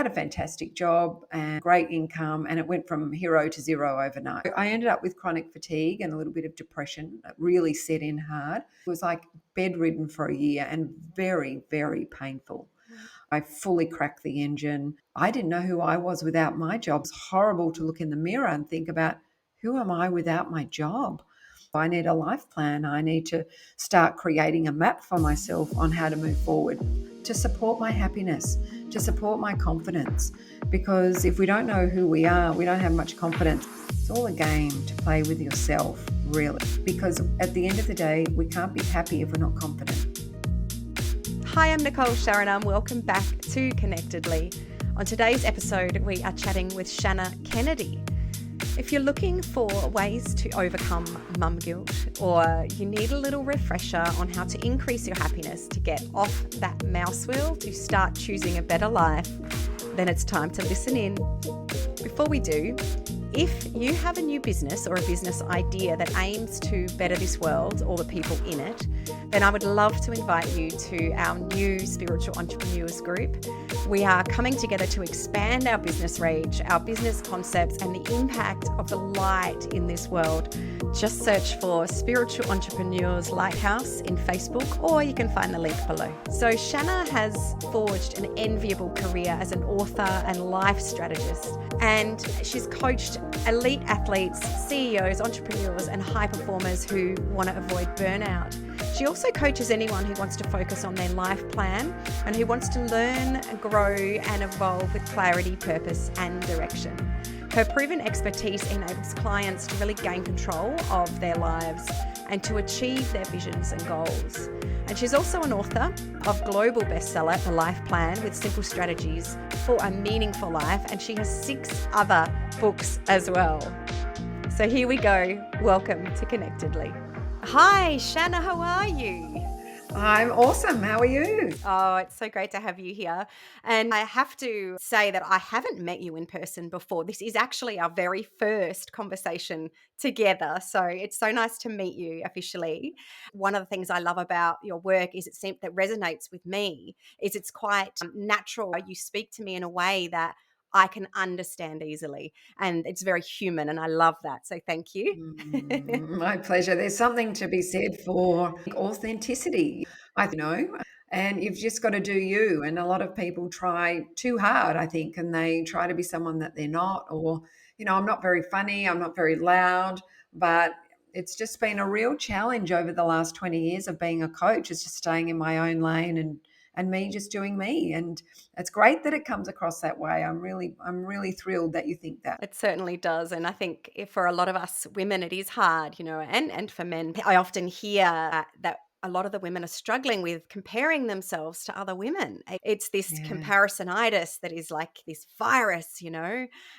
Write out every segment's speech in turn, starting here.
had a fantastic job and great income, and it went from hero to zero overnight. I ended up with chronic fatigue and a little bit of depression that really set in hard. It was like bedridden for a year and very, very painful. I fully cracked the engine. I didn't know who I was without my job. It's horrible to look in the mirror and think about, who am I without my job? I need a life plan. I need to start creating a map for myself on how to move forward to support my happiness, to support my confidence. Because if we don't know who we are, we don't have much confidence. It's all a game to play with yourself, really. Because at the end of the day, we can't be happy if we're not confident. Hi, I'm Nicole Sharon. Welcome back to Connectedly. On today's episode, we are chatting with Shannah Kennedy. If you're looking for ways to overcome mum guilt, or you need a little refresher on how to increase your happiness to get off that mouse wheel to start choosing a better life, then it's time to listen in. Before we do, if you have a new business or a business idea that aims to better this world or the people in it, then I would love to invite you to our new Spiritual Entrepreneurs group. We are coming together to expand our business reach, our business concepts, and the impact of the light in this world. Just search for Spiritual Entrepreneurs Lighthouse in Facebook, or you can find the link below. So Shannah has forged an enviable career as an author and life strategist, and she's coached elite athletes, CEOs, entrepreneurs, and high performers who want to avoid burnout. She also coaches anyone who wants to focus on their life plan and who wants to learn, grow, and evolve with clarity, purpose, and direction. Her proven expertise enables clients to really gain control of their lives and to achieve their visions and goals. And she's also an author of global bestseller, The Life Plan with Simple Strategies for a Meaningful Life, and she has 6 other books as well. So here we go. Welcome to Connectedly. Hi, Shannah, how are you? I'm awesome. How are you? Oh, it's so great to have you here. And I have to say that I haven't met you in person before. This is actually our very first conversation together. So it's so nice to meet you officially. One of the things I love about your work is that resonates with me is it's quite natural. You speak to me in a way that I can understand easily, and it's very human, and I love that. So thank you. My pleasure. There's something to be said for authenticity, I know, and you've just got to do you. And a lot of people try too hard, I think, and they try to be someone that they're not, or, I'm not very funny, I'm not very loud, but it's just been a real challenge over the last 20 years of being a coach, is just staying in my own lane and me just doing me. And it's great that it comes across that way. I'm really thrilled that you think that. It certainly does. And I think for a lot of us women, it is hard, and for men. I often hear that a lot of the women are struggling with comparing themselves to other women. It's this Yeah. comparisonitis that is like this virus,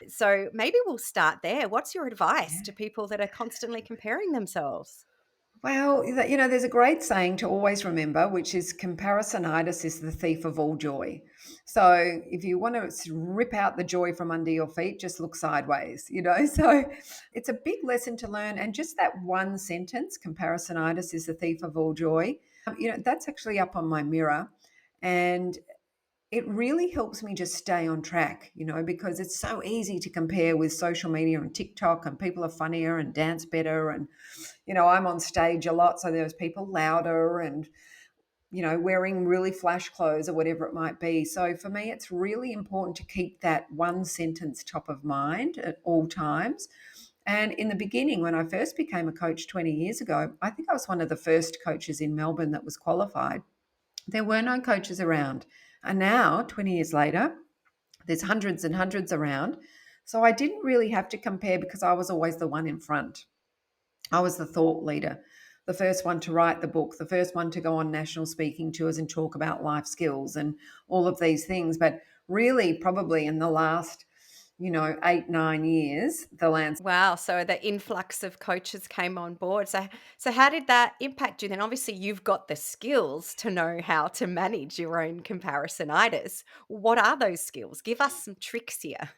So maybe we'll start there. What's your advice to people that are constantly comparing themselves? Well, there's a great saying to always remember, which is comparisonitis is the thief of all joy. So if you want to rip out the joy from under your feet, just look sideways, So it's a big lesson to learn. And just that one sentence, comparisonitis is the thief of all joy, that's actually up on my mirror. And it really helps me just stay on track, because it's so easy to compare with social media and TikTok, and people are funnier and dance better. And, I'm on stage a lot, so there's people louder and, wearing really flash clothes or whatever it might be. So for me, it's really important to keep that one sentence top of mind at all times. And in the beginning, when I first became a coach 20 years ago, I think I was one of the first coaches in Melbourne that was qualified. There were no coaches around. And now, 20 years later, there's hundreds and hundreds around. So I didn't really have to compare because I was always the one in front. I was the thought leader, the first one to write the book, the first one to go on national speaking tours and talk about life skills and all of these things. But really, probably in the last 8-9 years, the landscape. Wow. So the influx of coaches came on board. So how did that impact you then? Obviously, you've got the skills to know how to manage your own comparisonitis. What are those skills? Give us some tricks here.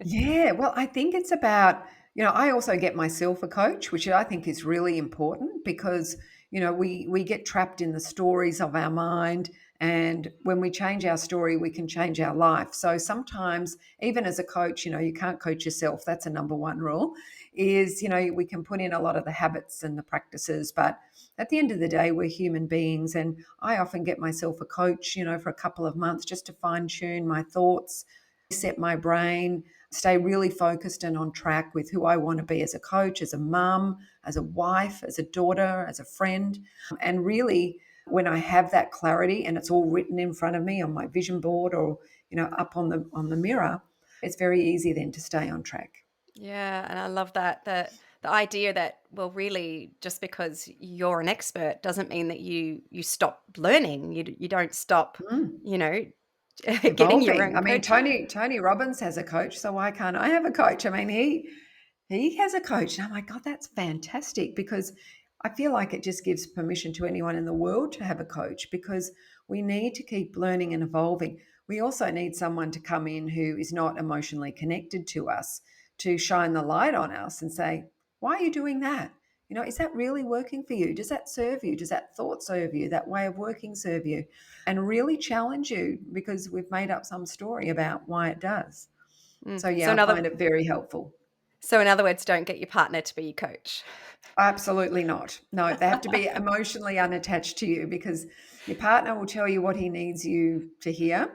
Yeah, well, I think it's about, I also get myself a coach, which I think is really important because, we get trapped in the stories of our mind And when we change our story, we can change our life. So sometimes, even as a coach, you can't coach yourself. That's a number one rule is, we can put in a lot of the habits and the practices, but at the end of the day, we're human beings. And I often get myself a coach, for a couple of months just to fine tune my thoughts, set my brain, stay really focused and on track with who I want to be as a coach, as a mum, as a wife, as a daughter, as a friend. And really, when I have that clarity and it's all written in front of me on my vision board or, up on the mirror, it's very easy then to stay on track. Yeah, and I love that the idea that, well, really, just because you're an expert doesn't mean that you stop learning. You don't stop, Mm. you know, getting your Evolving. own I mean, coaching. Tony Robbins has a coach, so why can't I have a coach? I mean, he has a coach, and I'm like, God, that's fantastic, because I feel like it just gives permission to anyone in the world to have a coach, because we need to keep learning and evolving. We also need someone to come in who is not emotionally connected to us, to shine the light on us and say, why are you doing that? Is that really working for you? Does that serve you? Does that thought serve you? That way of working serve you? And really challenge you, because we've made up some story about why it does. Mm. So, yeah, I find it very helpful. So in other words, don't get your partner to be your coach. Absolutely not. No, they have to be emotionally unattached to you, because your partner will tell you what he needs you to hear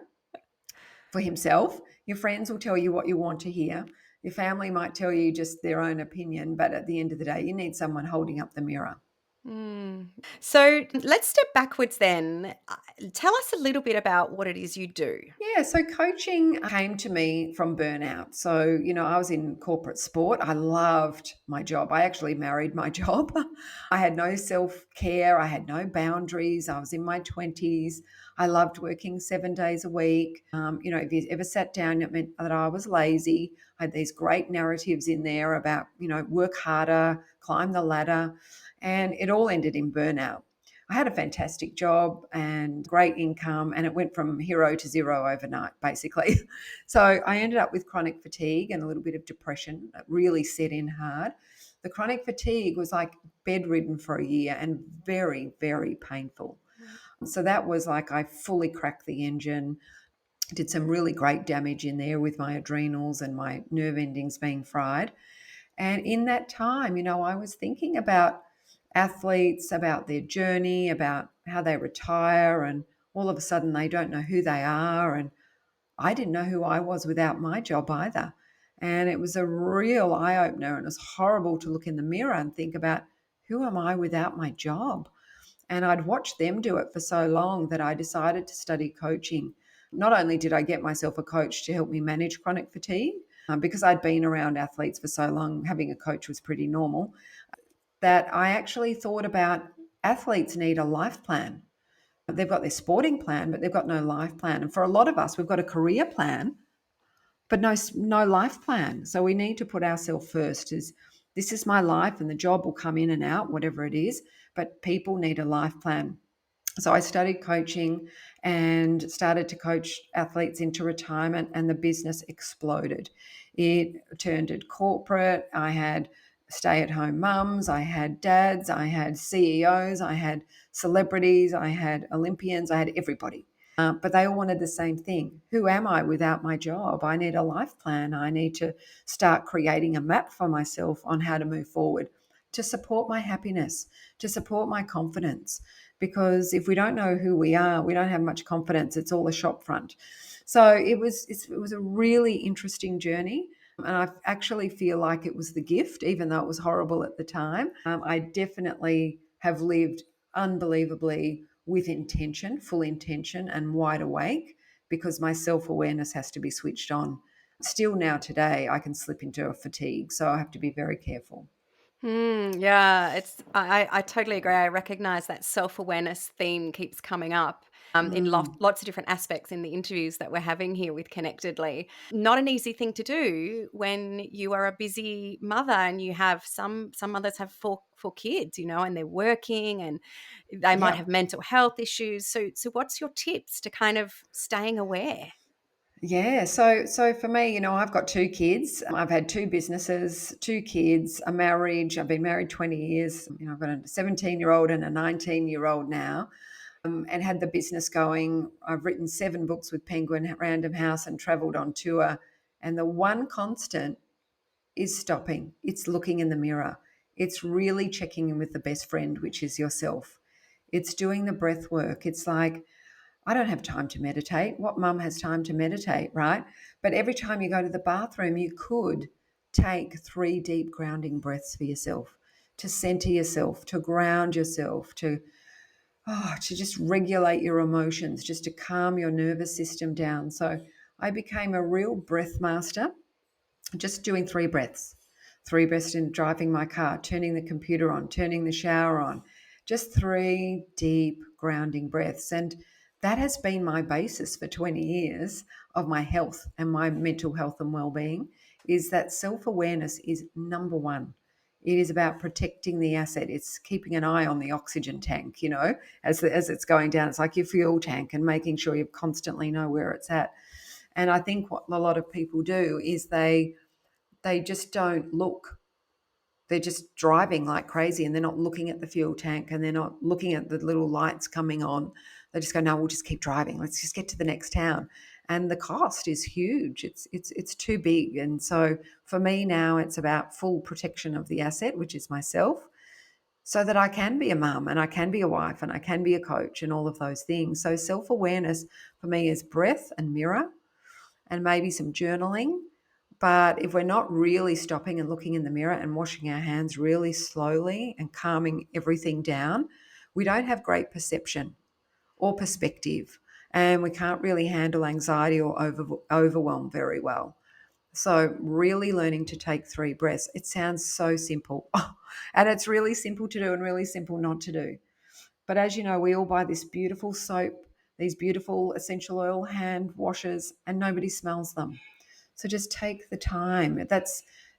for himself. Your friends will tell you what you want to hear. Your family might tell you just their own opinion, but at the end of the day, you need someone holding up the mirror. Mm. So let's step backwards then. Tell us a little bit about what it is you do. Yeah, so coaching came to me from burnout. So, I was in corporate sport. I loved my job. I actually married my job. I had no self care, I had no boundaries. I was in my 20s. I loved working 7 days a week. If you ever sat down, it meant that I was lazy. I had these great narratives in there about, work harder, climb the ladder, and it all ended in burnout. I had a fantastic job and great income, and it went from hero to zero overnight, basically. So I ended up with chronic fatigue and a little bit of depression. It really set in hard. The chronic fatigue was like bedridden for a year and very, very painful. So that was like I fully cracked the engine, did some really great damage in there with my adrenals and my nerve endings being fried. And in that time, I was thinking about athletes, about their journey, about how they retire, and all of a sudden they don't know who they are. And I didn't know who I was without my job either. And it was a real eye opener. And it was horrible to look in the mirror and think about, who am I without my job? And I'd watched them do it for so long that I decided to study coaching. Not only did I get myself a coach to help me manage chronic fatigue, because I'd been around athletes for so long, having a coach was pretty normal, that I actually thought about, athletes need a life plan. They've got their sporting plan, but they've got no life plan. And for a lot of us, we've got a career plan, but no life plan. So we need to put ourselves first. This is my life, and the job will come in and out, whatever it is. But people need a life plan. So I studied coaching and started to coach athletes into retirement, and the business exploded. It turned it corporate. I had stay-at-home mums, I had dads, I had CEOs, I had celebrities, I had Olympians, I had everybody. But they all wanted the same thing. Who am I without my job? I need a life plan. I need to start creating a map for myself on how to move forward, to support my happiness, to support my confidence. Because if we don't know who we are, we don't have much confidence. It's all a shop front. So it was a really interesting journey. And I actually feel like it was the gift, even though it was horrible at the time. I definitely have lived unbelievably with intention, full intention, and wide awake, because my self awareness has to be switched on. Still now today, I can slip into a fatigue. So I have to be very careful. Yeah, I totally agree. I recognize that self-awareness theme keeps coming up in Mm, lots of different aspects in the interviews that we're having here with Connectedly. Not an easy thing to do when you are a busy mother and you have some mothers have four kids, and they're working and they might yeah. have mental health issues. So what's your tips to kind of staying aware? Yeah, so for me, I've got two kids. I've had two businesses, two kids, a marriage. I've been married 20 years. I've got a 17-year-old and a 19-year-old now. and had the business going. I've written 7 books with Penguin Random House and traveled on tour. And the one constant is stopping. It's looking in the mirror. It's really checking in with the best friend, which is yourself. It's doing the breath work. It's like, I don't have time to meditate. What mum has time to meditate, right? But every time you go to the bathroom, you could take 3 deep grounding breaths for yourself, to center yourself, to ground yourself, to just regulate your emotions, just to calm your nervous system down. So I became a real breath master, just doing 3 breaths in driving my car, turning the computer on, turning the shower on, just 3 deep grounding breaths. And that has been my basis for 20 years of my health and my mental health and well-being, is that self-awareness is number one. It is about protecting the asset. It's keeping an eye on the oxygen tank, as it's going down. It's like your fuel tank, and making sure you constantly know where it's at. And I think what a lot of people do is they just don't look. They're just driving like crazy, and they're not looking at the fuel tank, and they're not looking at the little lights coming on. They just go, no, we'll just keep driving. Let's just get to the next town. And the cost is huge. It's too big. And so for me now, it's about full protection of the asset, which is myself, so that I can be a mum and I can be a wife and I can be a coach and all of those things. So self-awareness for me is breath and mirror, and maybe some journaling. But if we're not really stopping and looking in the mirror and washing our hands really slowly and calming everything down, we don't have great perception or perspective, and we can't really handle anxiety or overwhelm very well. So really learning to take 3 breaths. It sounds so simple. And it's really simple to do and really simple not to do. But as you know, we all buy this beautiful soap, these beautiful essential oil hand washes, and nobody smells them. So just take the time.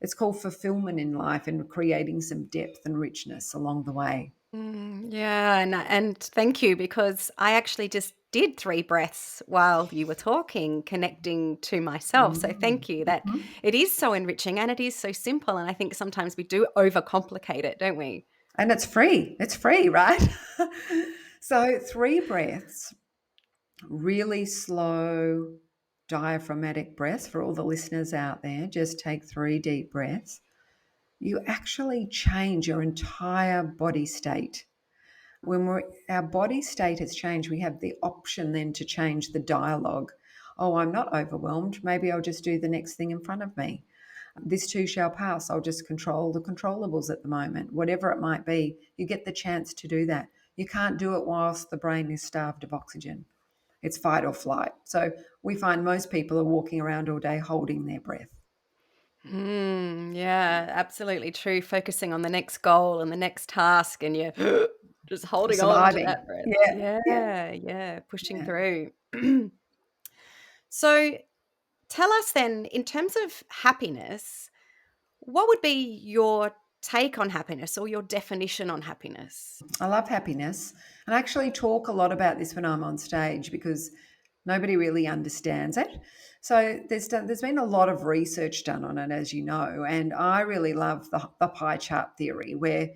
It's called fulfillment in life, and creating some depth and richness along the way. Yeah, and thank you, because I actually just did 3 breaths while you were talking, connecting to myself. So Mm. thank you. That Mhm. it is so enriching and it is so simple. And I think sometimes we do overcomplicate it, don't we? And it's free. It's free, right? So 3 breaths, really slow diaphragmatic breaths for all the listeners out there. Just take 3 deep breaths. You actually change your entire body state. When our body state has changed, we have the option then to change the dialogue. Oh, I'm not overwhelmed. Maybe I'll just do the next thing in front of me. This too shall pass. I'll just control the controllables at the moment. Whatever it might be, you get the chance to do that. You can't do it whilst the brain is starved of oxygen. It's fight or flight. So we find most people are walking around all day holding their breath. Yeah, absolutely true. Focusing on the next goal and the next task, and you're just holding on to Surviving. that breath. Yeah, yeah, Yeah, yeah, pushing yeah. through. So tell us then, in terms of happiness, what would be your take on happiness or your definition on happiness? I love happiness. And I actually talk a lot about this when I'm on stage, because nobody really understands it. So there's been a lot of research done on it, as you know, and I really love the pie chart theory, where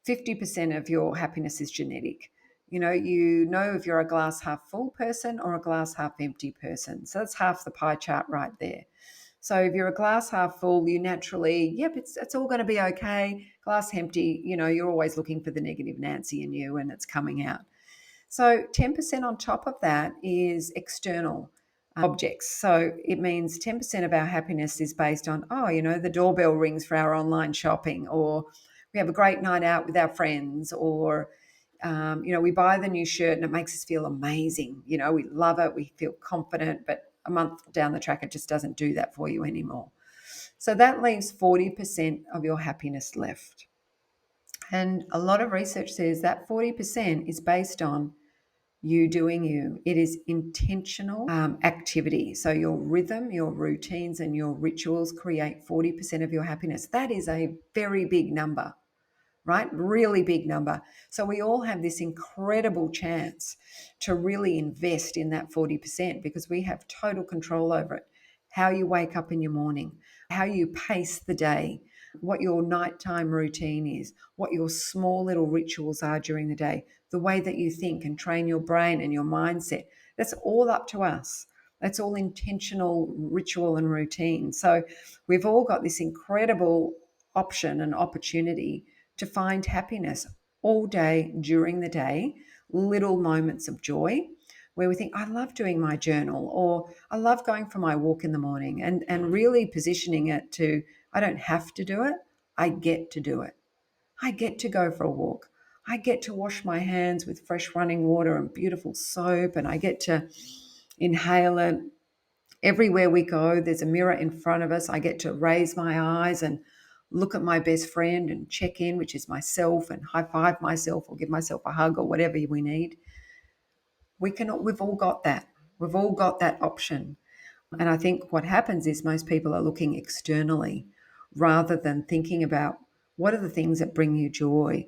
50% of your happiness is genetic. You know if you're a glass half full person or a glass half empty person. So that's half the pie chart right there. So if you're a glass half full, you naturally, yep, it's all going to be okay. Glass empty, you're always looking for the negative Nancy in you, and it's coming out. So 10% on top of that is external objects. So it means 10% of our happiness is based on, the doorbell rings for our online shopping, or we have a great night out with our friends, or we buy the new shirt and it makes us feel amazing. We love it, we feel confident, but a month down the track, it just doesn't do that for you anymore. So that leaves 40% of your happiness left. And a lot of research says that 40% is based on you doing you. It is intentional activity. So your rhythm, your routines, and your rituals create 40% of your happiness. That is a very big number, right? Really big number. So we all have this incredible chance to really invest in that 40%, because we have total control over it. How you wake up in your morning, how you pace the day, what your nighttime routine is, what your small little rituals are during the day. the way that you think and train your brain and your mindset. That's all up to us. That's all intentional ritual and routine. So we've all got this incredible option and opportunity to find happiness all day during the day, little moments of joy where we think, I love doing my journal, or I love going for my walk in the morning, and really positioning it to, I don't have to do it, I get to do it. I get to go for a walk. I get to wash my hands with fresh running water and beautiful soap, and I get to inhale it. Everywhere we go, there's a mirror in front of us. I get to raise my eyes and look at my best friend and check in, which is myself, and high five myself or give myself a hug or whatever we need. We've all got that. We've all got that option. And I think what happens is most people are looking externally rather than thinking about what are the things that bring you joy.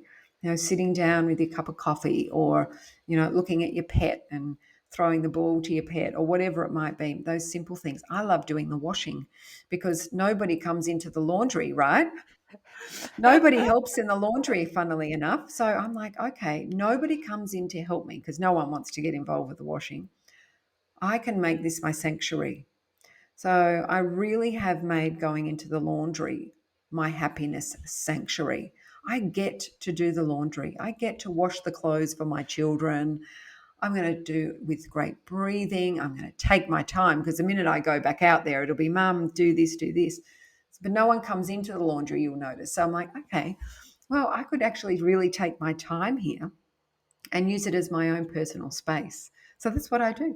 Sitting down with your cup of coffee, or, looking at your pet and throwing the ball to your pet, or whatever it might be. Those simple things. I love doing the washing because nobody comes into the laundry, right? Nobody helps in the laundry, funnily enough. So I'm like, okay, nobody comes in to help me because no one wants to get involved with the washing. I can make this my sanctuary. So I really have made going into the laundry my happiness sanctuary. I get to do the laundry. I get to wash the clothes for my children. I'm going to do it with great breathing. I'm going to take my time because the minute I go back out there, it'll be, Mum, do this, do this. But no one comes into the laundry, you'll notice. So I'm like, okay, well, I could actually really take my time here and use it as my own personal space. So that's what I do.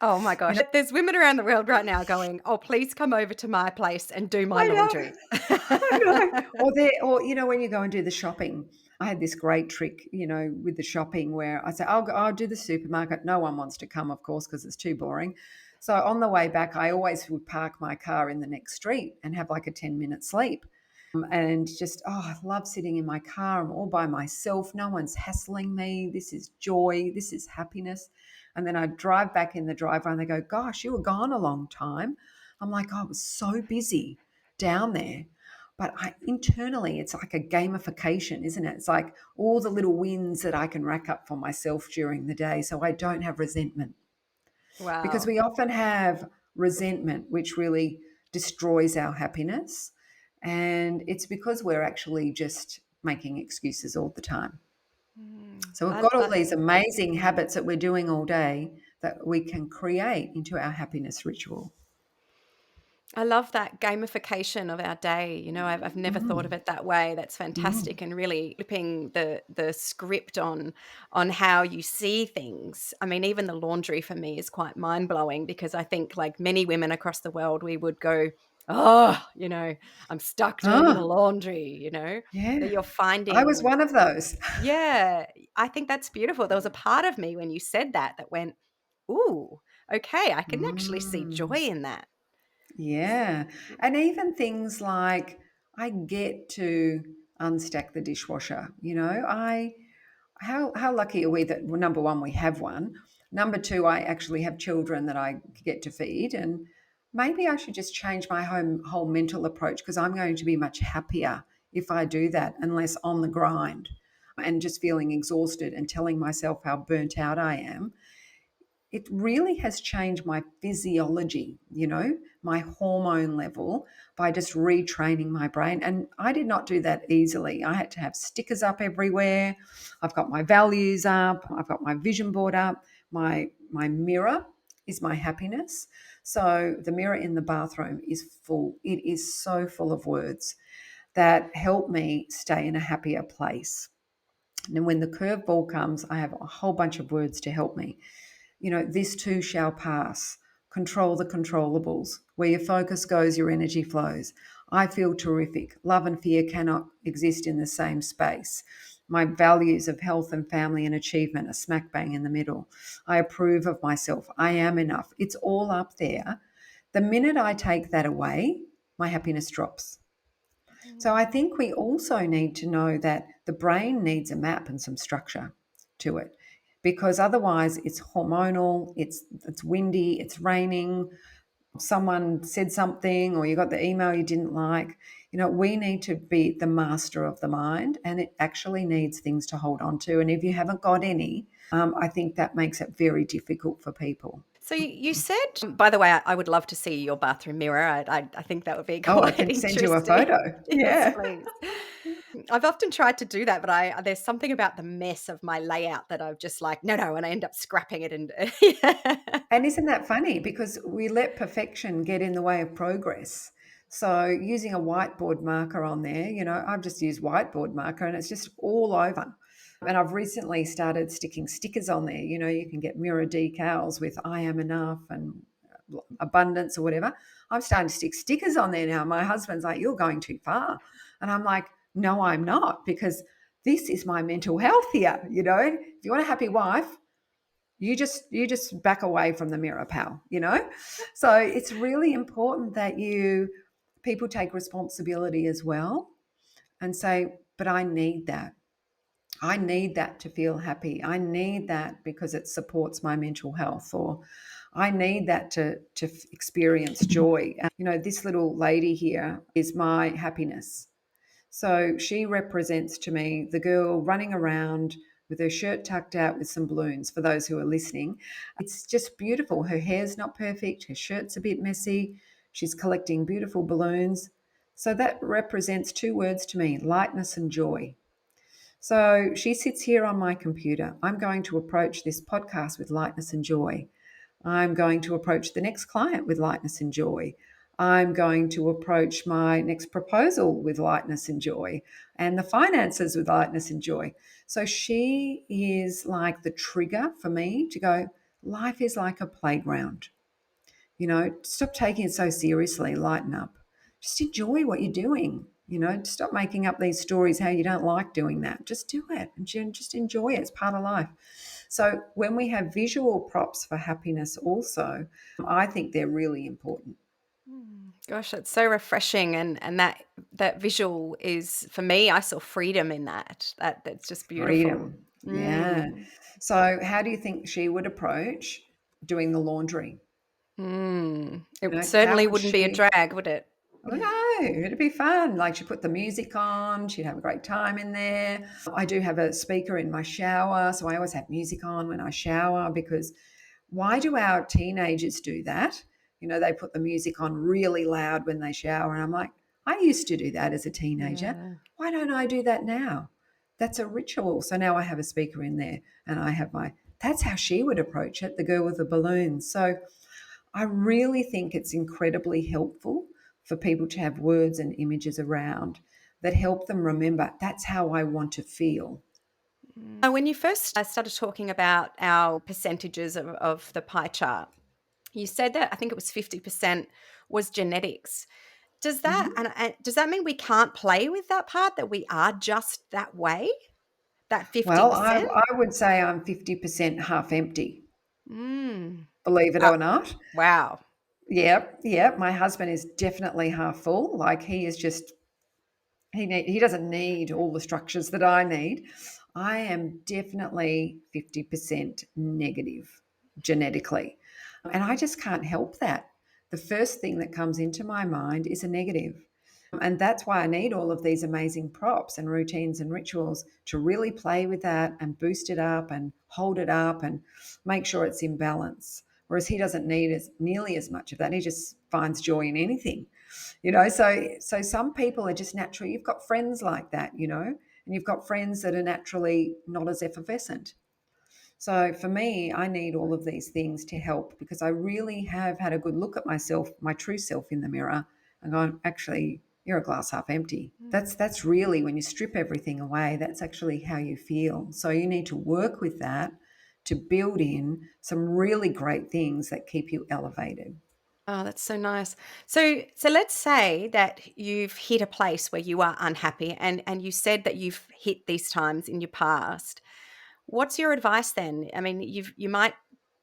Oh my You gosh. know, There's women around the world right now going, oh, please come over to my place and do my I know. laundry. I know. Or when you go and do the shopping, I had this great trick, with the shopping where I say, I'll do the supermarket. No one wants to come, of course, because it's too boring. So on the way back, I always would park my car in the next street and have like a 10-minute sleep. And just, I love sitting in my car. I'm all by myself. No one's hassling me. This is joy. This is happiness. And then I drive back in the driveway and they go, gosh, you were gone a long time. I'm like, I was so busy down there. But internally, it's like a gamification, isn't it? It's like all the little wins that I can rack up for myself during the day so I don't have resentment. Because Wow. we often have resentment, which really destroys our happiness. And it's because we're actually just making excuses all the time. So we've I, got all I, these amazing habits that we're doing all day that we can create into our happiness ritual. I love that gamification of our day. I've never thought of Mm, it that way. That's mm. fantastic, and really flipping the script on how you see things. I mean, even the laundry for me is quite mind blowing because I think, like many women across the world, we would go, "Oh, I'm stuck doing the Oh, laundry." That yeah. you're I was finding. one of those. Yeah, I think that's beautiful. There was a part of me when you said that went, "Ooh, okay, I can actually see joy Mm. in that." Yeah. And even things like I get to unstack the dishwasher. How lucky are we that, well, number one, we have one. Number two, I actually have children that I get to feed. And maybe I should just change my whole mental approach because I'm going to be much happier if I do that and less on the grind and just feeling exhausted and telling myself how burnt out I am. It really has changed my physiology, my hormone level by just retraining my brain. And I did not do that easily. I had to have stickers up everywhere. I've got my values up. I've got my vision board up. My mirror is my happiness. So the mirror in the bathroom is full. It is so full of words that help me stay in a happier place. And when the curveball comes, I have a whole bunch of words to help me. This too shall pass. Control the controllables. Where your focus goes, your energy flows. I feel terrific. Love and fear cannot exist in the same space. My values of health and family and achievement are smack bang in the middle. I approve of myself. I am enough. It's all up there. The minute I take that away, my happiness drops. So I think we also need to know that the brain needs a map and some structure to it because otherwise it's hormonal, it's windy, it's raining. someone said something or you got the email you didn't like. We need to be the master of the mind, and it actually needs things to hold on to. And if you haven't got any, I think that makes it very difficult for people. So you said, by the way, I would love to see your bathroom mirror. I think that would be Oh, I quite can send you a interesting. photo. Yes, Yeah. please. I've often tried to do that, but there's something about the mess of my layout that I've just like, no, and I end up scrapping it and yeah. And isn't that funny? Because we let perfection get in the way of progress. So using a whiteboard marker on there, I've just used whiteboard marker and it's just all over. And I've recently started sticking stickers on there. You can get mirror decals with I am enough and abundance or whatever. I'm starting to stick stickers on there now. My husband's like, you're going too far. And I'm like, no, I'm not, because this is my mental health here. If you want a happy wife, you just back away from the mirror, pal. So it's really important that people take responsibility as well and say, but I need that to feel happy. I need that because it supports my mental health, or I need that to experience joy. This little lady here is my happiness. So she represents to me the girl running around with her shirt tucked out with some balloons, for those who are listening. It's just beautiful. Her hair's not perfect, her shirt's a bit messy. She's collecting beautiful balloons. So that represents two words to me: lightness and joy. So she sits here on my computer. I'm going to approach this podcast with lightness and joy. I'm going to approach the next client with lightness and joy. I'm going to approach my next proposal with lightness and joy, and the finances with lightness and joy. So she is like the trigger for me to go, life is like a playground. Stop taking it so seriously, lighten up. Just enjoy what you're doing. Stop making up these stories how you don't like doing that. Just do it and just enjoy it. It's part of life. So when we have visual props for happiness also, I think they're really important. Gosh, that's so refreshing, and that visual is, for me, I saw freedom in that. That's just beautiful. Freedom. Yeah. Mm. So how do you think she would approach doing the laundry? It How certainly would wouldn't be a she? drag, would it? Oh no, it'd be fun. Like she'd put the music on, she'd have a great time in there. I do have a speaker in my shower, so I always have music on when I shower, because why do our teenagers do that? They put the music on really loud when they shower. And I'm like, I used to do that as a teenager. Yeah. Why don't I do that now? That's a ritual. So now I have a speaker in there and I have that's how she would approach it, the girl with the balloons. So I really think it's incredibly helpful for people to have words and images around that help them remember that's how I want to feel. When you first started talking about our percentages of the pie chart, you said that I think it was 50% was genetics. Does that Mhm. does that mean we can't play with that part, that we are just that way? That Well, I, 50%? I would say I'm 50% half empty, Mm. believe it Uh, or not. wow. Yep, yep. My husband is definitely half full. Like he is just he doesn't need all the structures that I need. I am definitely 50% negative genetically. And I just can't help that. The first thing that comes into my mind is a negative. And that's why I need all of these amazing props and routines and rituals to really play with that and boost it up and hold it up and make sure it's in balance. Whereas he doesn't need nearly as much of that. He just finds joy in anything. So some people are just naturally, you've got friends like that, and you've got friends that are naturally not as effervescent. So for me, I need all of these things to help, because I really have had a good look at myself, my true self in the mirror, and gone, actually, you're a glass half empty. That's really, when you strip everything away, that's actually how you feel. So you need to work with that to build in some really great things that keep you elevated. Oh, that's so nice. So let's say that you've hit a place where you are unhappy, and you said that you've hit these times in your past. What's your advice then? I mean, you might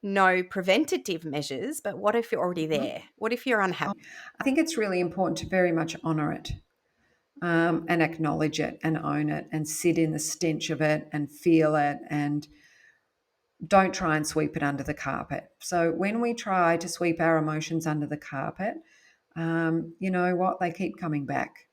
know preventative measures, but what if you're already Mhm. there? What if you're unhappy? I think it's really important to very much honor it, and acknowledge it and own it and sit in the stench of it and feel it. And don't try and sweep it under the carpet. So when we try to sweep our emotions under the carpet, you know what? They keep coming back,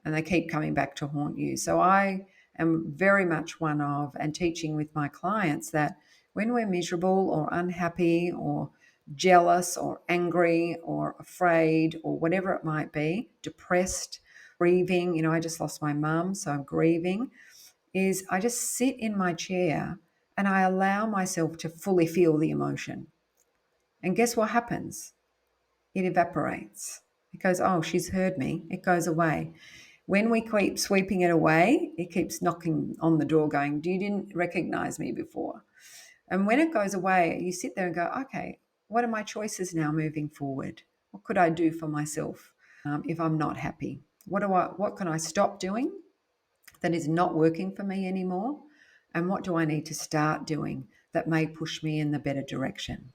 and they keep coming back to haunt you. So I am very much one of, and teaching with my clients, that when we're miserable or unhappy or jealous or angry or afraid or whatever it might be, depressed, grieving, I just lost my mum, so I'm grieving, is I just sit in my chair and I allow myself to fully feel the emotion. And guess what happens? It evaporates. It goes, oh, she's heard me. It goes away. When we keep sweeping it away, it keeps knocking on the door going, you didn't recognize me before. And when it goes away, you sit there and go, okay, what are my choices now moving forward? What could I do for myself if I'm not happy? What can I stop doing that is not working for me anymore? And what do I need to start doing that may push me in the better direction?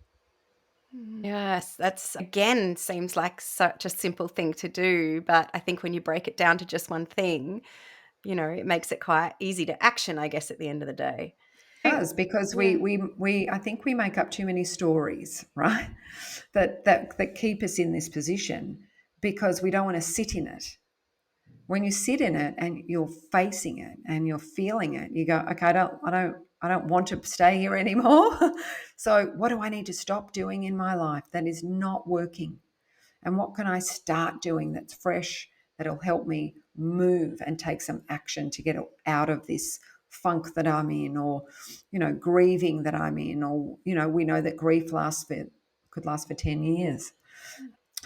Yes, that's again seems like such a simple thing to do, but I think when you break it down to just one thing, it makes it quite easy to action, I guess, at the end of the day. Does, because Yeah. we I think we make up too many stories, right? That keep us in this position because we don't want to sit in it. When you sit in it and you're facing it and you're feeling it, you go, okay, I don't want to stay here anymore. So what do I need to stop doing in my life that is not working? And what can I start doing that's fresh, that'll help me move and take some action to get out of this funk that I'm in, or grieving that I'm in, or we know that grief could last for 10 years.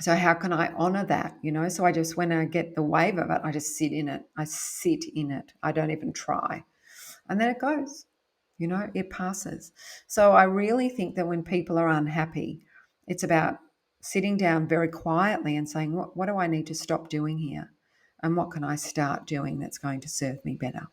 So how can I honor that? So I just, when I get the wave of it, I just sit in it. I sit in it. I don't even try. And then it goes. It passes. So I really think that when people are unhappy, it's about sitting down very quietly and saying, what do I need to stop doing here? And what can I start doing that's going to serve me better?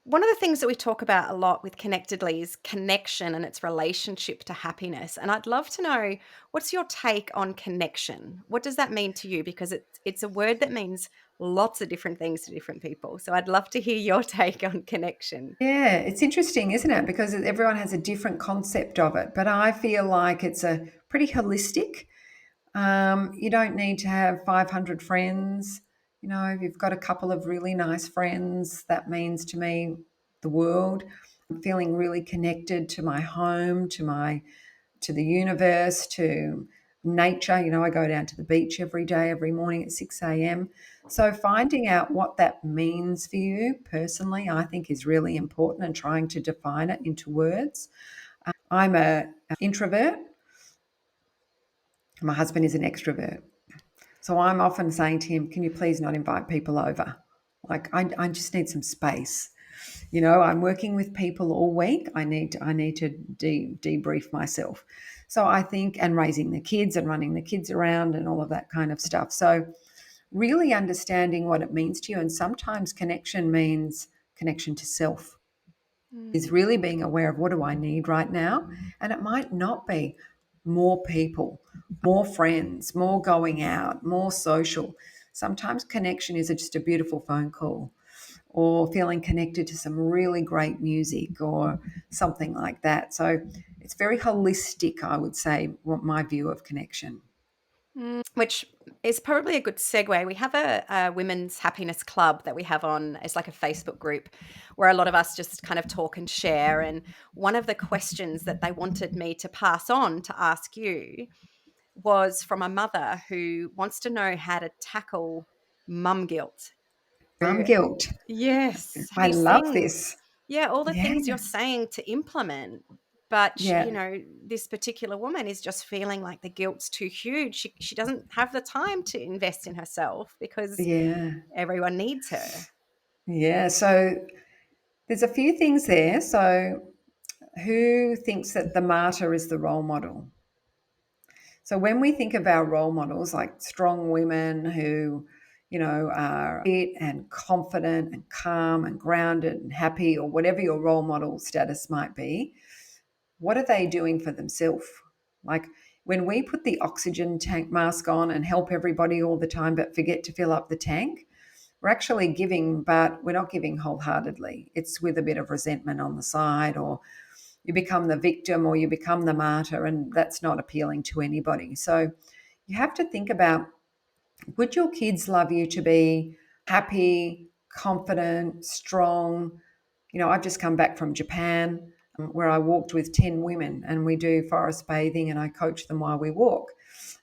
One of the things that we talk about a lot with Connectedly is connection and its relationship to happiness. And I'd love to know, what's your take on connection? What does that mean to you? Because it's a word that means lots of different things to different people. So I'd love to hear your take on connection. Yeah, it's interesting, isn't it? Because everyone has a different concept of it. But I feel like it's a pretty holistic. You don't need to have 500 friends. If you've got a couple of really nice friends, that means to me the world. I'm feeling really connected to my home, to the universe, to nature. I go down to the beach every day, every morning at 6 a.m. So finding out what that means for you personally, I think is really important, and trying to define it into words. I'm an introvert. My husband is an extrovert. So I'm often saying to him, can you please not invite people over? Like I just need some space. I'm working with people all week. I need to debrief myself. So I think, and raising the kids and running the kids around and all of that kind of stuff. So really understanding what it means to you. And sometimes connection means connection to self, is really being aware of what do I need right now. And it might not be more people, more friends, more going out, more social. Sometimes connection is just a beautiful phone call, or feeling connected to some really great music or something like that. So it's very holistic, I would say, what my view of connection. Which is probably a good segue. We have a women's happiness club that we have on. It's like a Facebook group where a lot of us just kind of talk and share. And one of the questions that they wanted me to pass on to ask you was from a mother who wants to know how to tackle mum guilt. Mum So, guilt. yes, I these love things. this. Yeah, all the things you're Yes. saying to implement. But, Yeah. this particular woman is just feeling like the guilt's too huge. She doesn't have the time to invest in herself because Yeah. everyone needs her. Yeah. So there's a few things there. So who thinks that the martyr is the role model? So when we think of our role models, like strong women who, are fit and confident and calm and grounded and happy, or whatever your role model status might be, what are they doing for themselves? Like when we put the oxygen tank mask on and help everybody all the time, but forget to fill up the tank, we're actually giving, but we're not giving wholeheartedly. It's with a bit of resentment on the side, or you become the victim or you become the martyr, and that's not appealing to anybody. So you have to think about, would your kids love you to be happy, confident, strong? I've just come back from Japan, where I walked with 10 women, and we do forest bathing and I coach them while we walk.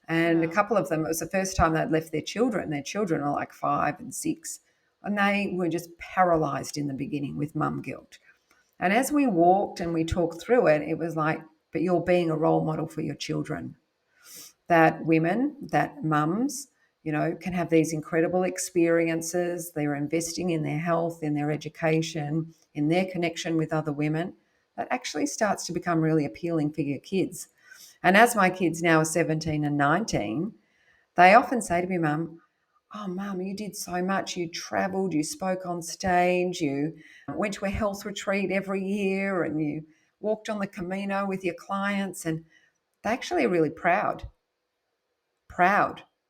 And a Wow. couple of them, it was the first time they'd left their children. Their children are like 5 and 6. And they were just paralyzed in the beginning with mum guilt. And as we walked and we talked through it, it was like, but you're being a role model for your children. That women, that mums, can have these incredible experiences. They're investing in their health, in their education, in their connection with other women. That actually starts to become really appealing for your kids. And as my kids now are 17 and 19, they often say to me, Mum, oh, Mum, you did so much. You traveled, you spoke on stage, you went to a health retreat every year, and you walked on the Camino with your clients. And they actually are really proud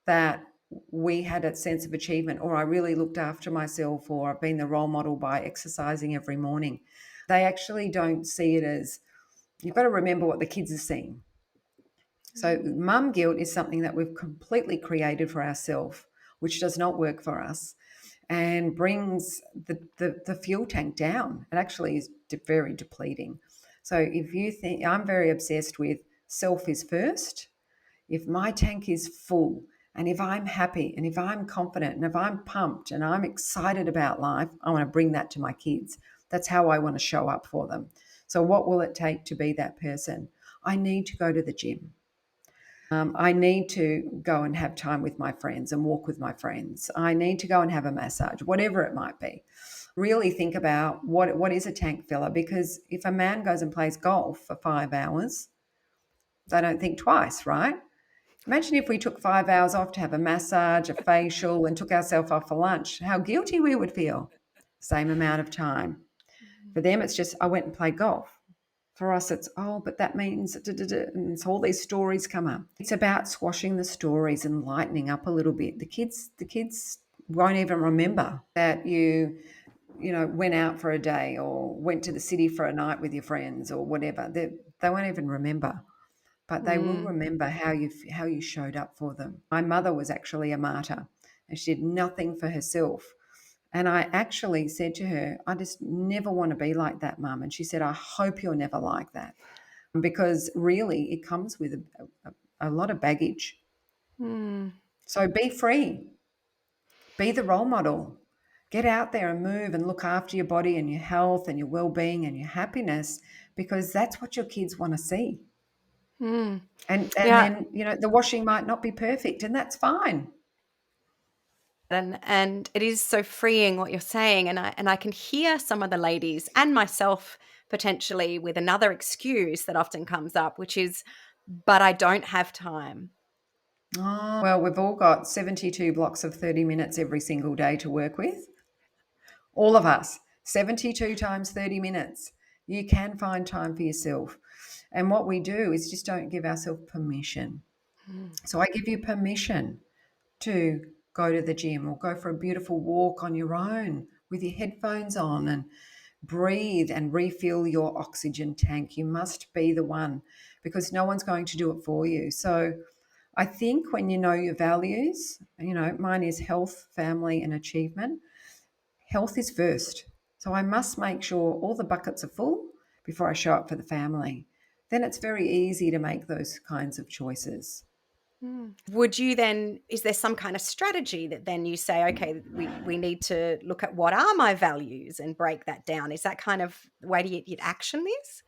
that we had a sense of achievement, or I really looked after myself, or I've been the role model by exercising every morning. They actually don't see it as, you've got to remember what the kids are seeing. So mum guilt is something that we've completely created for ourselves, which does not work for us and brings the fuel tank down. It actually is very depleting. So if you think, I'm very obsessed with self is first. If my tank is full, and if I'm happy, and if I'm confident, and if I'm pumped and I'm excited about life, I want to bring that to my kids. That's how I want to show up for them. So what will it take to be that person? I need to go to the gym. I need to go and have time with my friends and walk with my friends. I need to go and have a massage, whatever it might be. Really think about what is a tank filler, because if a man goes and plays golf for 5 hours, they don't think twice, right? Imagine if we took 5 hours off to have a massage, a facial, and took ourselves off for lunch, how guilty we would feel. Same amount of time. For them, it's just, I went and played golf. For us, it's, oh, but that means, and so all these stories come up. It's about squashing the stories and lightening up a little bit. The kids won't even remember that you went out for a day or went to the city for a night with your friends or whatever. They won't even remember, but they will Mm. remember how you showed up for them. My mother was actually a martyr, and she did nothing for herself. And I actually said to her, I just never want to be like that, Mum. And she said, I hope you're never like that, because really it comes with a lot of baggage. Mm. So be free, be the role model. Get out there and move and look after your body and your health and your well-being and your happiness, because that's what your kids want to see. Mm. And Yeah. then, the washing might not be perfect, and that's fine. And it is so freeing what you're saying, and I can hear some of the ladies and myself potentially with another excuse that often comes up, which is, but I don't have time. Oh, well, we've all got 72 blocks of 30 minutes every single day to work with. All of us, 72 times 30 minutes. You can find time for yourself. And what we do is just don't give ourselves permission. Mm. So I give you permission to go to the gym or go for a beautiful walk on your own with your headphones on and breathe and refill your oxygen tank. You must be the one, because no one's going to do it for you. So I think when you know your values, mine is health, family, and achievement. Health is first. So I must make sure all the buckets are full before I show up for the family. Then it's very easy to make those kinds of choices. Mm. Would you then, is there some kind of strategy that then you say, okay, we need to look at what are my values and break that down? Is that kind of the way you'd action this?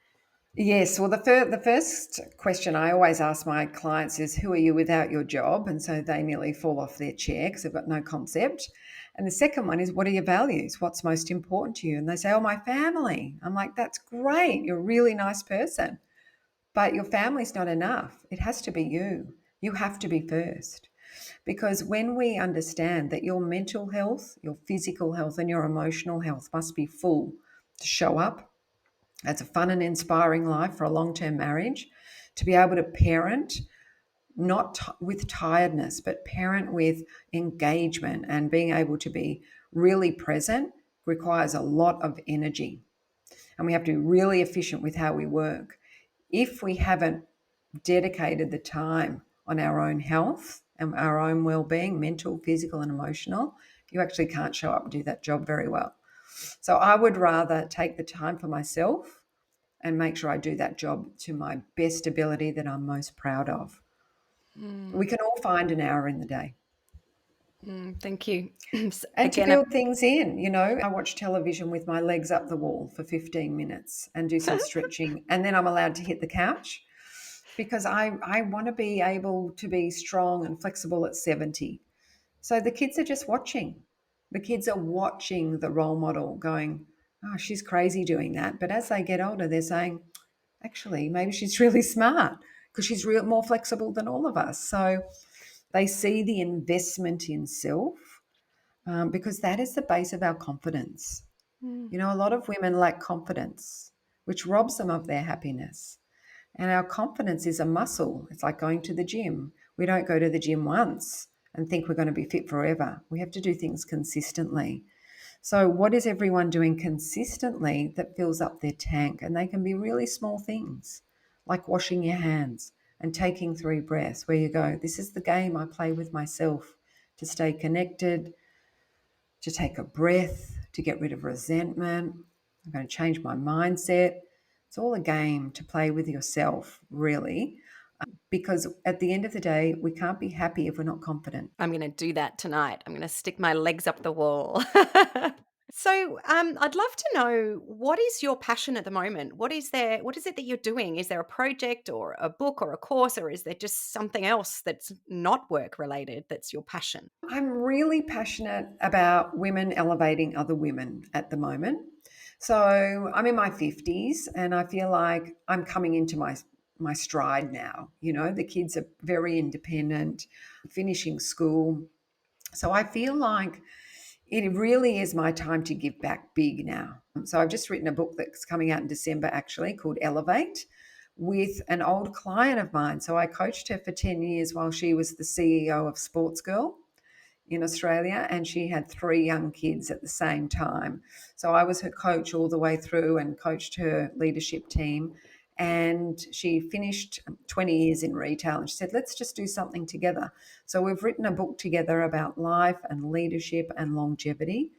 Yes, well, the first question I always ask my clients is, who are you without your job? And so they nearly fall off their chair because they've got no concept. And the second one is, what are your values? What's most important to you? And they say, oh, my family. I'm like, that's great. You're a really nice person. But your family's not enough. It has to be you. You have to be first. Because when we understand that your mental health, your physical health, and your emotional health must be full to show up as a fun and inspiring life for a long-term marriage, to be able to parent not with tiredness, but parent with engagement and being able to be really present, requires a lot of energy. and we have to be really efficient with how we work. If we haven't dedicated the time on our own health and our own well-being, mental, physical, and emotional, you actually can't show up and do that job very well. So I would rather take the time for myself and make sure I do that job to my best ability that I'm most proud of. We can all find an hour in the day. Thank you. And to Again, build things in, I watch television with my legs up the wall for 15 minutes and do some stretching. And then I'm allowed to hit the couch because I want to be able to be strong and flexible at 70. So the kids are just watching. The kids are watching the role model going, oh, she's crazy doing that. But as they get older, they're saying, actually, maybe she's really smart because she's more flexible than all of us. So they see the investment in self, because that is the base of our confidence. A lot of women lack confidence, which robs them of their happiness. And our confidence is a muscle. It's like going to the gym. We don't go to the gym once and think we're going to be fit forever. We have to do things consistently. So, what is everyone doing consistently that fills up their tank? And they can be really small things, like washing your hands and taking 3 breaths, where you go, this is the game I play with myself to stay connected, to take a breath, to get rid of resentment. I'm going to change my mindset. It's all a game to play with yourself, really, because at the end of the day, we can't be happy if we're not confident. I'm going to do that tonight. I'm going to stick my legs up the wall. So, I'd love to know, what is your passion at the moment? What is there? What is it that you're doing? Is there a project or a book or a course, or is there just something else that's not work related that's your passion? I'm really passionate about women elevating other women at the moment. So I'm in my 50s and I feel like I'm coming into my stride now. The kids are very independent, finishing school. So I feel like it really is my time to give back big now. So I've just written a book that's coming out in December, actually, called Elevate, with an old client of mine. So I coached her for 10 years while she was the CEO of Sports Girl in Australia, and she had 3 young kids at the same time. So I was her coach all the way through and coached her leadership team. And she finished 20 years in retail, and she said, let's just do something together. So we've written a book together about life and leadership and longevity,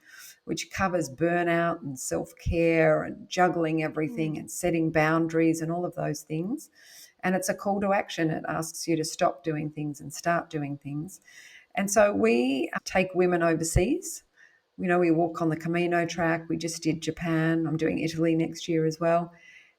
which covers burnout and self-care and juggling everything and setting boundaries and all of those things. And it's a call to action. It asks you to stop doing things and start doing things. And so we take women overseas. We walk on the Camino track. We just did Japan. I'm doing Italy next year as well.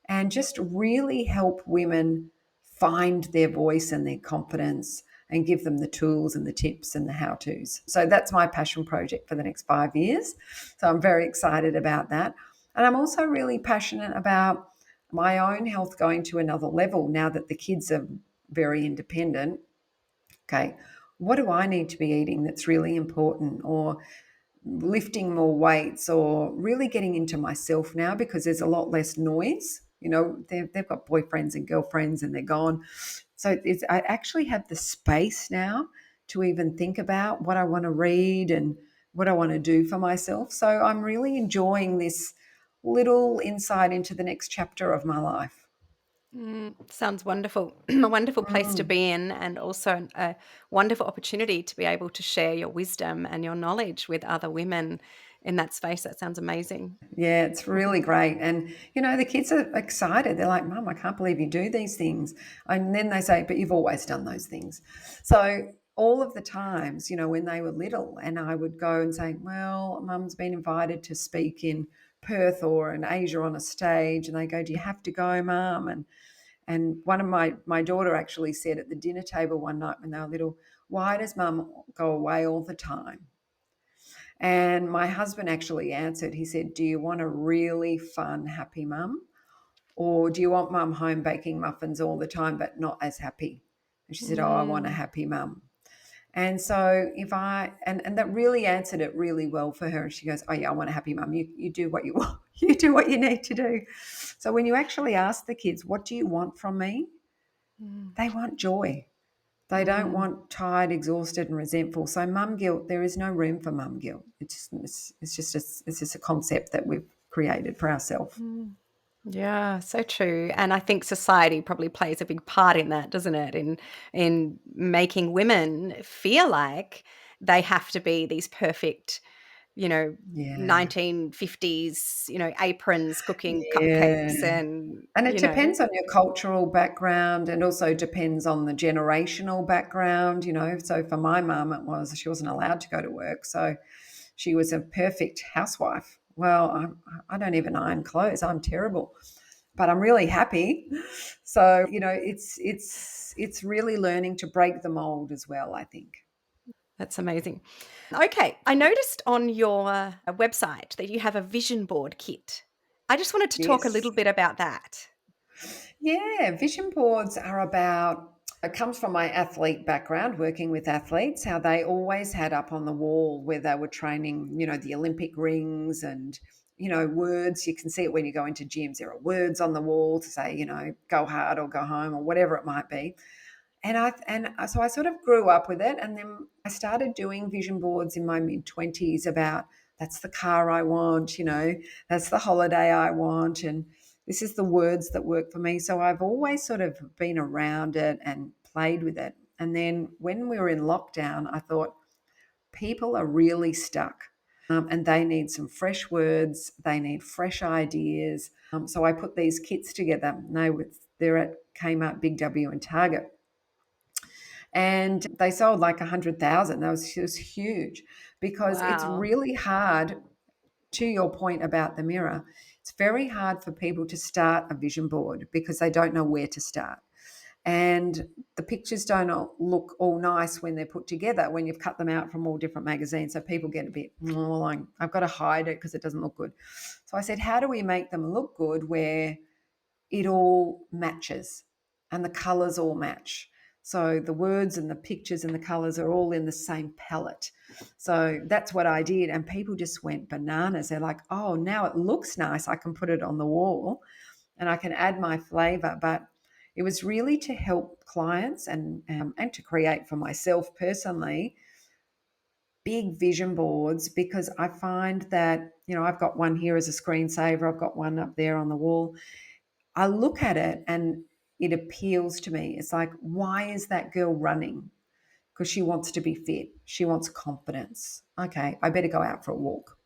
And just really help women find their voice and their confidence and give them the tools and the tips and the how-tos. So that's my passion project for the next 5 years. So I'm very excited about that. And I'm also really passionate about my own health going to another level now that the kids are very independent. Okay, what do I need to be eating that's really important, or lifting more weights, or really getting into myself now because there's a lot less noise. They've got boyfriends and girlfriends and they're gone. So I actually have the space now to even think about what I want to read and what I want to do for myself. So I'm really enjoying this little insight into the next chapter of my life. Sounds wonderful. A wonderful place to Mm. be in, and also a wonderful opportunity to be able to share your wisdom and your knowledge with other women in that space. That sounds amazing. Yeah, it's really great. And, the kids are excited. They're like, Mum, I can't believe you do these things. And then they say, but you've always done those things. So all of the times, when they were little, and I would go and say, well, Mum's been invited to speak in Perth or in Asia on a stage. And they go, do you have to go, Mum? And one of my daughter actually said at the dinner table one night when they were little, why does Mum go away all the time? And my husband actually answered. He said, do you want a really fun, happy mum? Or do you want mum home baking muffins all the time, but not as happy? And she said, oh, I want a Mm, happy mum. And so and that really answered it really well for her. And she goes, oh yeah, I want a happy mum. You do what you want. You do what you need to do. So when you actually ask the kids, what do you want from me? mm, They want joy. They don't mm, want tired, exhausted, and resentful. So mum guilt, there is no room for mum guilt. It's just a concept that we've created for ourselves. mm. Yeah, so true. And I think society probably plays a big part in that, doesn't it? In making women feel like they have to be these perfect, you know, Yeah. 1950s, aprons cooking Yeah. cupcakes and, And it depends on your cultural background and also depends on the generational background, you know. So for my mum, it was she wasn't allowed to go to work. So she was a perfect housewife. Well, I don't even iron clothes. I'm terrible, but I'm really happy. So, you know, it's really learning to break the mold as well, I think. that's amazing. Okay, I noticed on your website that you have a vision board kit. I just wanted to talk a Yes. little bit about that. Yeah, vision boards are about it comes from my athlete background, working with athletes, how they always had up on the wall where they were training, you know, the Olympic rings and, you know, words. You can see it when you go into gyms. There are words on the wall to say, you know, go hard or go home or whatever it might be. So I sort of grew up with it, and then I started doing vision boards in my mid-20s about that's the car I want, you know, that's the holiday I want, and this is the words that work for me. So I've always sort of been around it and played with it. And then when we were in lockdown, I thought people are really stuck. And they need some fresh words. They need fresh ideas. So I put these kits together. They're at Kmart, Big W, and Target, and they sold like 100,000. That was just huge because it's Wow. really hard. To your point about the mirror, it's very hard for people to start a vision board because they don't know where to start. And the pictures don't all look all nice when they're put together, when you've cut them out from all different magazines. So people get a bit, oh, like, I've got to hide it because it doesn't look good. So I said, how do we make them look good where it all matches and the colors all match? So the words and the pictures and the colors are all in the same palette. So that's what I did. And people just went bananas. They're like, oh, now it looks nice. I can put it on the wall and I can add my flavor. But it was really to help clients and to create for myself personally big vision boards, because I find that, you know, I've got one here as a screensaver. I've got one up there on the wall. I look at it and it appeals to me. It's like, why is that girl running? Because she wants to be fit. She wants confidence. Okay, I better go out for a walk.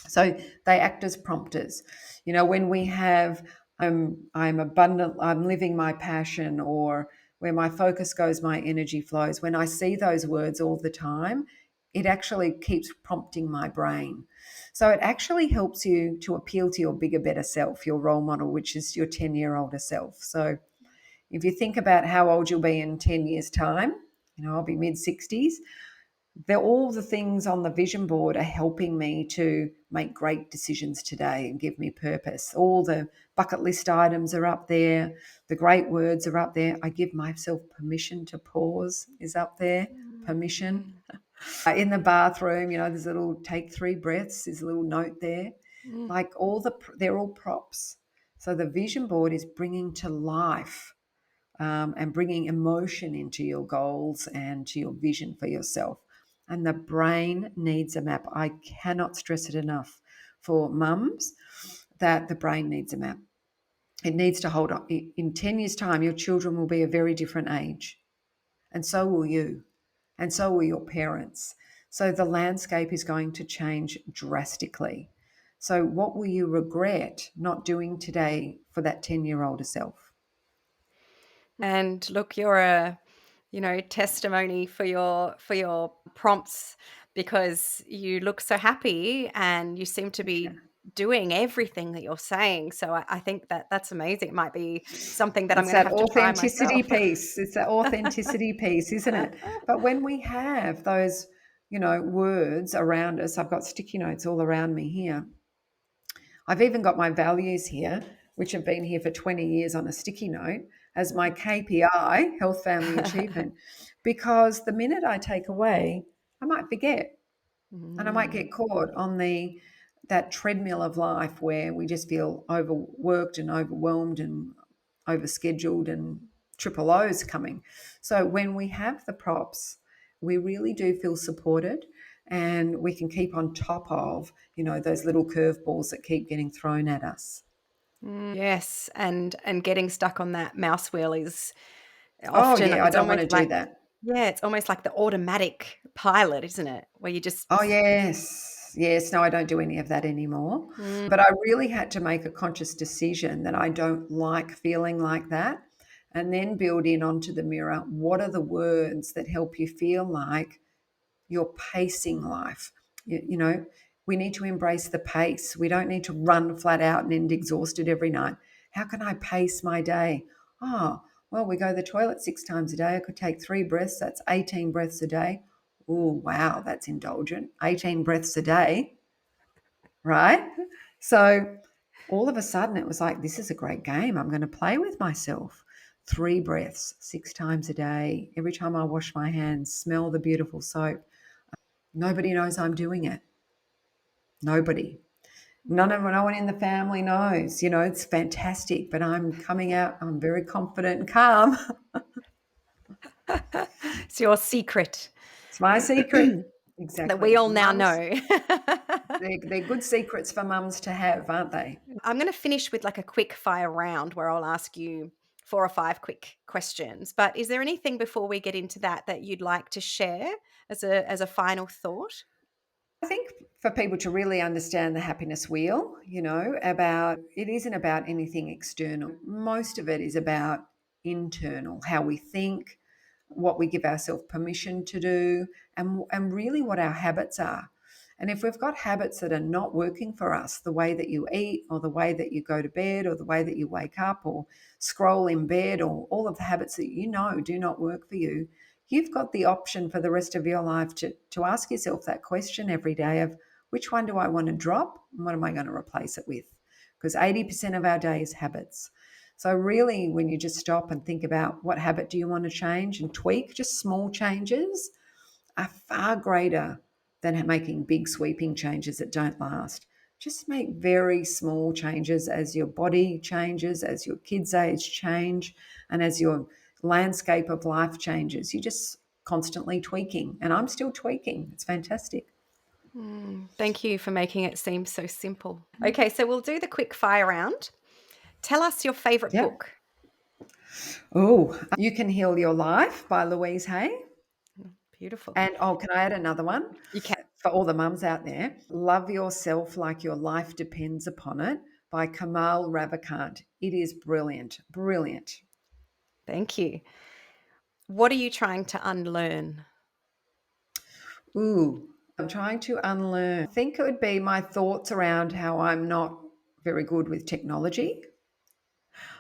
So they act as prompters. You know, when we have, I'm abundant, I'm living my passion, or where my focus goes, my energy flows. When I see those words all the time, it actually keeps prompting my brain. So it actually helps you to appeal to your bigger, better self, your role model, which is your 10-year older self. So if you think about how old you'll be in 10 years' time, you know, I'll be mid 60s. They're all the things on the vision board are helping me to make great decisions today and give me purpose. All the bucket list items are up there. The great words are up there. I give myself permission to pause is up there. Permission. Mm, In the bathroom, you know, there's a little take 3 breaths. There's a little note there. mm. Like they're all props. So the vision board is bringing to life and bringing emotion into your goals and to your vision for yourself. And the brain needs a map. I cannot stress it enough for mums that the brain needs a map. It needs to hold up. In 10 years' time, your children will be a very different age, and so will you, and so will your parents. So the landscape is going to change drastically. So, what will you regret not doing today for that 10-year-older self? And look, you're a, testimony for your prompts because you look so happy and you seem to Yeah. be doing everything that you're saying. So I think that that's amazing. It might be something that I'm It's going to that have to try authenticity myself. piece. It's that authenticity piece, isn't it? But when we have those, you know, words around us, I've got sticky notes all around me here. I've even got my values here, which have been here for 20 years on a sticky note as my KPI, health, family, achievement, because the minute I take away, I might forget. And I might Mm. get caught on the that treadmill of life where we just feel overworked and overwhelmed and overscheduled and triple O's coming. So when we have the props, we really do feel supported and we can keep on top of, you know, those little curveballs that keep getting thrown at us. Yes, and getting stuck on that mouse wheel is Oh, often yeah, I it's don't almost wanna do like, that. yeah, it's almost like the automatic pilot, isn't it? Where you just Oh, yes. Yes, no, I don't do any of that anymore. mm, But I really had to make a conscious decision that I don't like feeling like that, and then build in onto the mirror, what are the words that help you feel like you're pacing life? You know, we need to embrace the pace. We don't need to run flat out and end exhausted every night. How can I pace my day? Oh, well, we go to the toilet 6 times a day. I could take 3 breaths. That's 18 breaths a day. Oh, wow, that's indulgent. 18 breaths a day, right? So all of a sudden it was like, this is a great game. I'm going to play with myself. 3 breaths, 6 times a day. Every time I wash my hands, smell the beautiful soap. Nobody knows I'm doing it. Nobody. No one in the family knows. It's fantastic, but I'm coming out, I'm very confident and calm. it's your secret It's my secret. that we Exactly. all now Mums, know. they're good secrets for mums to have, aren't they? I'm going to finish with like a quick fire round where I'll ask you 4 or 5 quick questions. But is there anything before we get into that that you'd like to share as a final thought? I think for people to really understand the happiness wheel, about it isn't about anything external. Most of it is about internal, how we think, what we give ourselves permission to do, and really what our habits are. And if we've got habits that are not working for us, the way that you eat, or the way that you go to bed, or the way that you wake up, or scroll in bed, or all of the habits that do not work for you, you've got the option for the rest of your life to ask yourself that question every day of, which one do I want to drop and what am I going to replace it with? Because 80% of our day is habits. So really, when you just stop and think about, what habit do you want to change and tweak, just small changes are far greater than making big sweeping changes that don't last. Just make very small changes as your body changes, as your kids' age change, and as your landscape of life changes. You just constantly tweaking. And I'm still tweaking. It's fantastic. Thank you for making it seem so simple. Okay, so we'll do the quick fire round. Tell us your favorite Yep. book. Oh, You Can Heal Your Life by Louise Hay. Beautiful. And can I add another one? You can. For all the mums out there, Love Yourself Like Your Life Depends Upon It by Kamal Ravikant. It is brilliant, brilliant. Thank you. What are you trying to unlearn? Ooh, I'm trying to unlearn. I think it would be my thoughts around how I'm not very good with technology.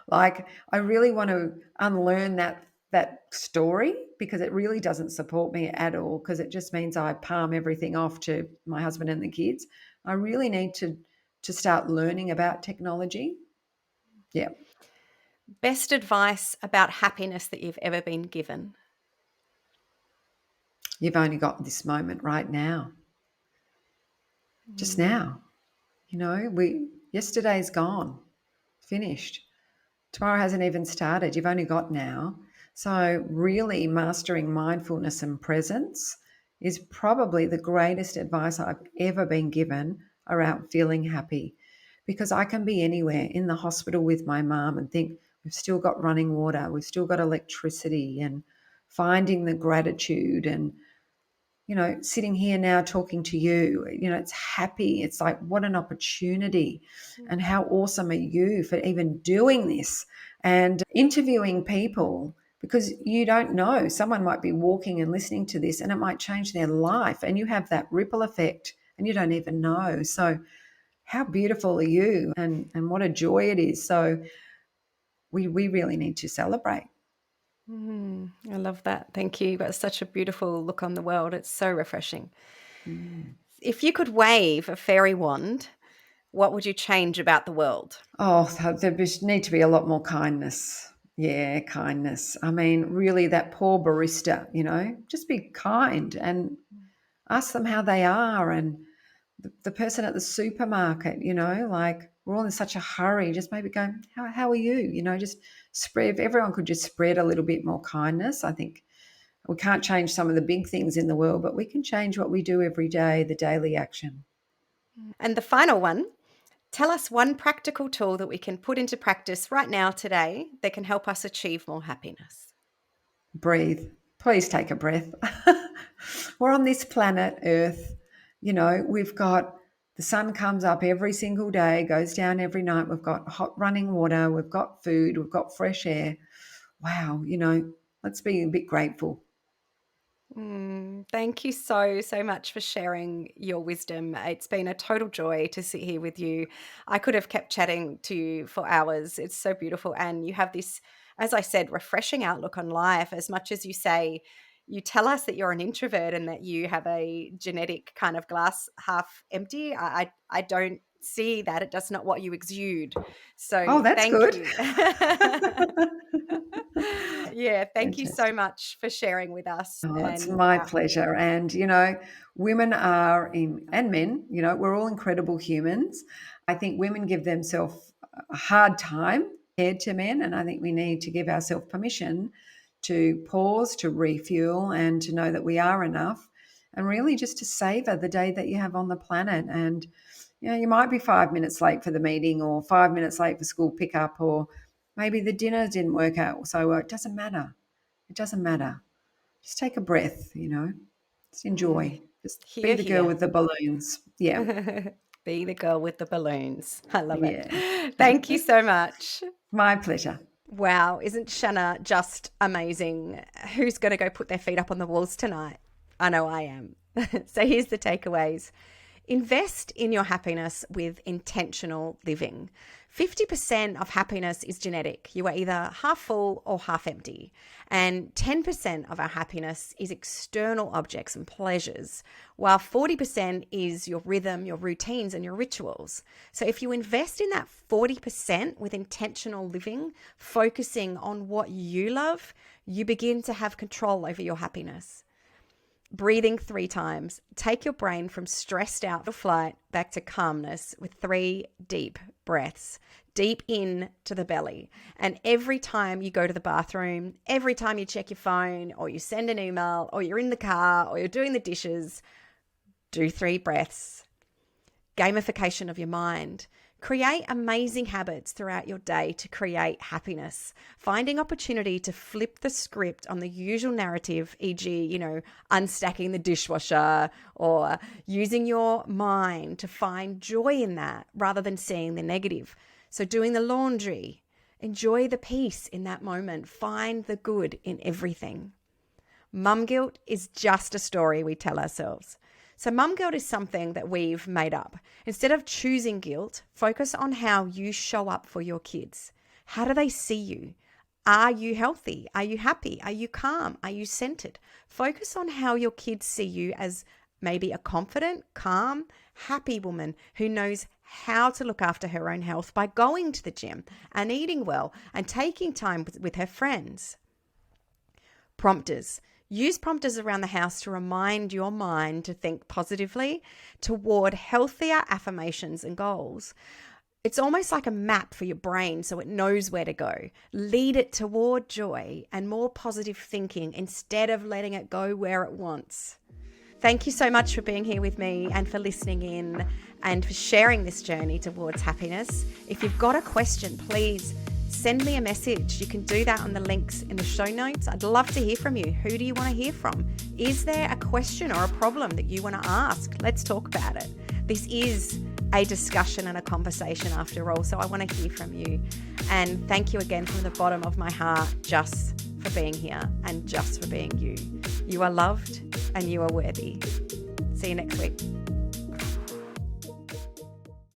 Like, I really want to unlearn that story, because it really doesn't support me at all, because it just means I palm everything off to my husband and the kids. I really need to start learning about technology. Yeah. Best advice about happiness that you've ever been given? You've only got this moment right now. Just Mm. now. We yesterday's gone. Finished. Tomorrow hasn't even started. You've only got now. So, really mastering mindfulness and presence is probably the greatest advice I've ever been given around feeling happy. Because I can be anywhere, in the hospital with my mum, and think, we've still got running water, we've still got electricity, and finding the gratitude, and sitting here now talking to you, it's happy. It's like, what an opportunity. And how awesome are you for even doing this and interviewing people, because you don't know. Someone might be walking and listening to this, and it might change their life. And you have that ripple effect and you don't even know. So, how beautiful are you? And what a joy it is. So, we really need to celebrate. I love that. Thank you. You've got such a beautiful look on the world. It's so refreshing. Mm. If you could wave a fairy wand, what would you change about the world? Oh, so there need to be a lot more kindness. Yeah, kindness. I mean, really, that poor barista, just be kind and ask them how they are. And the person at the supermarket, like, we're all in such a hurry. Just maybe go, how are you? Just spread, if everyone could just spread a little bit more kindness. I think we can't change some of the big things in the world, but we can change what we do every day, the daily action. And the final one, Tell us one practical tool that we can put into practice right now today that can help us achieve more happiness. Breathe. Please take a breath. We're on this planet, Earth. We've got the sun comes up every single day, goes down every night. We've got hot running water. We've got food. We've got fresh air. Wow. Let's be a bit grateful. Thank you so much for sharing your wisdom. It's been a total joy to sit here with you. I could have kept chatting to you for hours. It's so beautiful. And you have this, as I said, refreshing outlook on life. As much as you say, you tell us that you're an introvert and that you have a genetic kind of glass half empty. I don't see that. It does not what you exude. So Oh, that's thank good. you. Yeah, thank you so Fantastic. much for sharing with us. Oh, it's And my pleasure. And, women and men, we're all incredible humans. I think women give themselves a hard time compared to men. And I think we need to give ourselves permission to pause, to refuel, and to know that we are enough. And really just to savor the day that you have on the planet. And, you might be 5 minutes late for the meeting or 5 minutes late for school pickup, or maybe the dinner didn't work out. So it doesn't matter. It doesn't matter. Just take a breath, just enjoy. Just be hear, the girl hear. with the balloons. Yeah. Be the girl with the balloons. I love it. Yeah. Thank you so much. My pleasure. Wow, isn't Shannah just amazing? Who's going to go put their feet up on the walls tonight? I know I am. So here's the takeaways. Invest in your happiness with intentional living. 50% of happiness is genetic. You are either half full or half empty. And 10% of our happiness is external objects and pleasures, while 40% is your rhythm, your routines, and your rituals. So if you invest in that 40% with intentional living, focusing on what you love, you begin to have control over your happiness. Breathing 3 times. Take your brain from stressed out flight back to calmness with 3 deep breaths, deep in to the belly. And every time you go to the bathroom, every time you check your phone or you send an email or you're in the car or you're doing the dishes, do 3 breaths. Gamification of your mind. Create amazing habits throughout your day to create happiness. Finding opportunity to flip the script on the usual narrative, e.g., unstacking the dishwasher or using your mind to find joy in that rather than seeing the negative. So doing the laundry, enjoy the peace in that moment. Find the good in everything. Mum guilt is just a story we tell ourselves. So mum guilt is something that we've made up. Instead of choosing guilt, focus on how you show up for your kids. How do they see you? Are you healthy? Are you happy? Are you calm? Are you centered? Focus on how your kids see you as maybe a confident, calm, happy woman who knows how to look after her own health by going to the gym and eating well and taking time with her friends. Prompters. Use prompters around the house to remind your mind to think positively toward healthier affirmations and goals. It's almost like a map for your brain so it knows where to go. Lead it toward joy and more positive thinking instead of letting it go where it wants. Thank you so much for being here with me and for listening in and for sharing this journey towards happiness. If you've got a question, please send me a message. You can do that on the links in the show notes. I'd love to hear from you. Who do you want to hear from? Is there a question or a problem that you want to ask? Let's talk about it. This is a discussion and a conversation after all, so I want to hear from you. And thank you again from the bottom of my heart just for being here and just for being you. You are loved and you are worthy. See you next week.